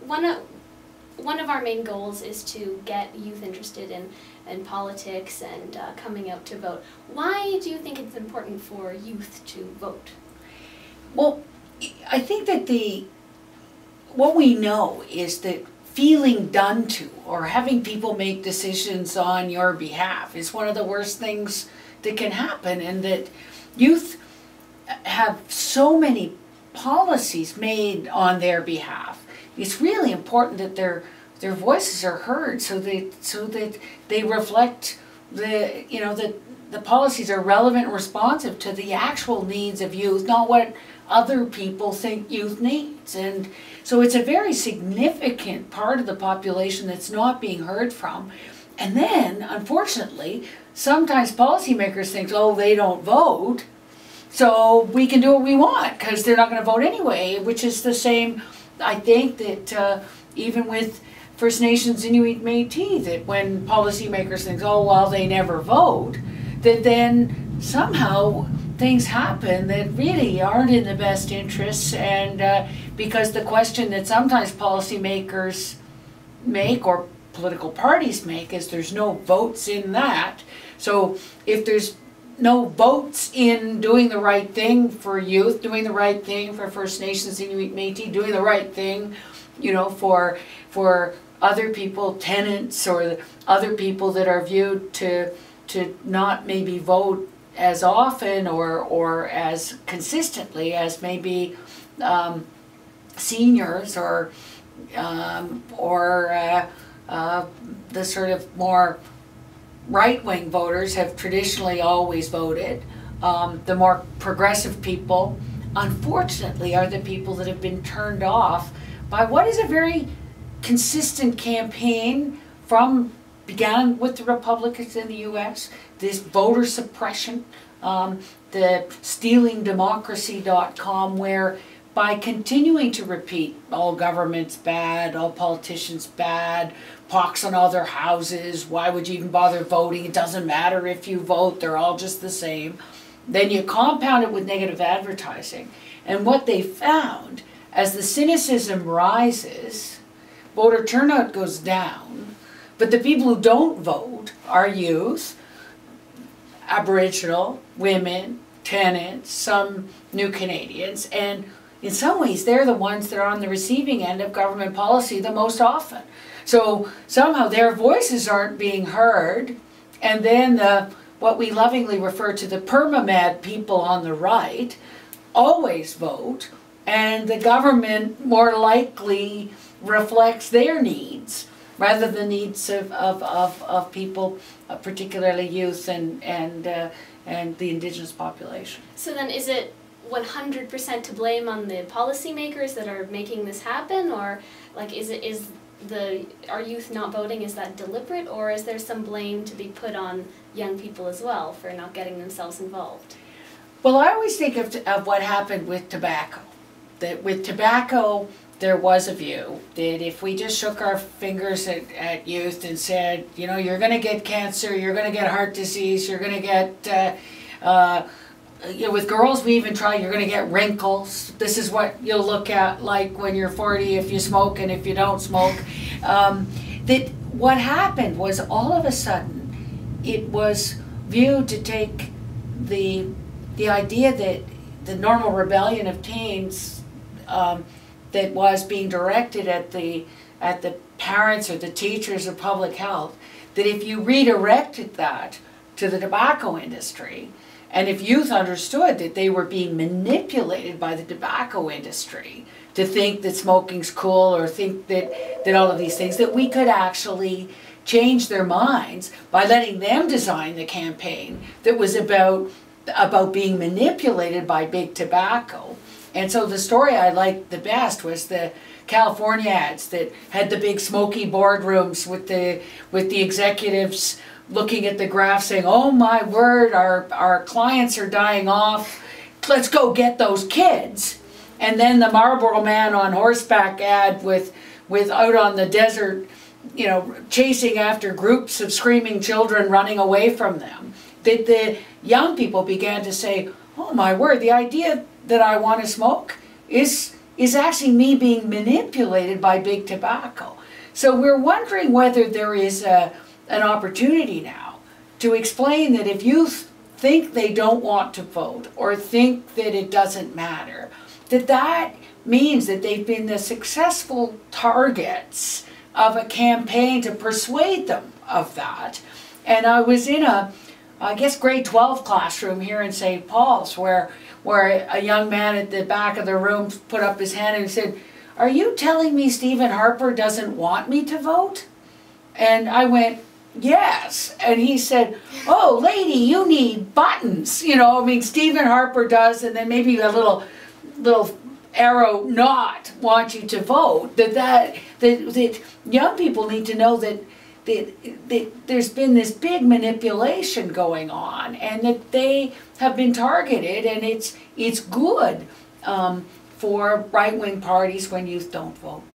one of our main goals is to get youth interested in politics and coming out to vote. Why do you think it's important for youth to vote? Well, I think that what we know is that feeling done to or having people make decisions on your behalf is one of the worst things that can happen, and that youth have so many policies made on their behalf. It's really important that their voices are heard, so that they reflect that the policies are relevant and responsive to the actual needs of youth, not what other people think youth needs. And so it's a very significant part of the population that's not being heard from. And then, unfortunately, sometimes policymakers think, oh, they don't vote, so we can do what we want because they're not going to vote anyway, which is the same, I think, that even with First Nations, Inuit, Métis, that when policymakers think, oh, well, they never vote, that then somehow things happen that really aren't in the best interests, and because the question that sometimes policymakers make or political parties make is there's no votes in that. So if there's no votes in doing the right thing for youth, doing the right thing for First Nations, Inuit, Métis, doing the right thing, for other people, tenants, or other people that are viewed to not maybe vote as often or as consistently as maybe seniors or the sort of more right-wing voters have traditionally always voted. The more progressive people, unfortunately, are the people that have been turned off by what is a very consistent campaign began with the Republicans in the U.S., this voter suppression, the stealingdemocracy.com, where by continuing to repeat all government's bad, all politicians bad, pox on all their houses, why would you even bother voting, it doesn't matter if you vote, they're all just the same, then you compound it with negative advertising. And what they found, as the cynicism rises, voter turnout goes down, but the people who don't vote are youth, Aboriginal, women, tenants, some new Canadians, and in some ways they're the ones that are on the receiving end of government policy the most often. So somehow their voices aren't being heard, and then what we lovingly refer to the perma-mad people on the right always vote, and the government more likely reflects their needs rather than the needs of people, particularly youth and the Indigenous population. So then is it 100% to blame on the policymakers that are making this happen, or like are youth not voting, is that deliberate, or is there some blame to be put on young people as well for not getting themselves involved? Well, I always think of what happened with tobacco. That with tobacco, there was a view that if we just shook our fingers at youth and said, you're going to get cancer, you're going to get heart disease, you're going to get, with girls we even try, you're going to get wrinkles. This is what you'll look at like when you're 40 if you smoke and if you don't smoke. That what happened was all of a sudden it was viewed to take the idea that the normal rebellion of teens that was being directed at the parents or the teachers of public health, that if you redirected that to the tobacco industry, and if youth understood that they were being manipulated by the tobacco industry to think that smoking's cool or think that all of these things, that we could actually change their minds by letting them design the campaign that was about being manipulated by big tobacco. And so the story I liked the best was the California ads that had the big smoky boardrooms with the executives looking at the graph saying, oh my word, our clients are dying off, let's go get those kids. And then the Marlboro Man on horseback ad with out on the desert, chasing after groups of screaming children running away from them. That the young people began to say, oh my word, the idea that I want to smoke is is actually me being manipulated by big tobacco. So we're wondering whether there is an opportunity now to explain that if youth think they don't want to vote or think that it doesn't matter, that means that they've been the successful targets of a campaign to persuade them of that. And I was in I guess grade 12 classroom here in St. Paul's where a young man at the back of the room put up his hand and said, "Are you telling me Stephen Harper doesn't want me to vote?" And I went, "Yes." And he said, "Oh, lady, you need buttons." You know, I mean, Stephen Harper does, and then maybe a little arrow not want you to vote. That young people need to know that there's been this big manipulation going on, and that they have been targeted, and it's good for right-wing parties when youth don't vote.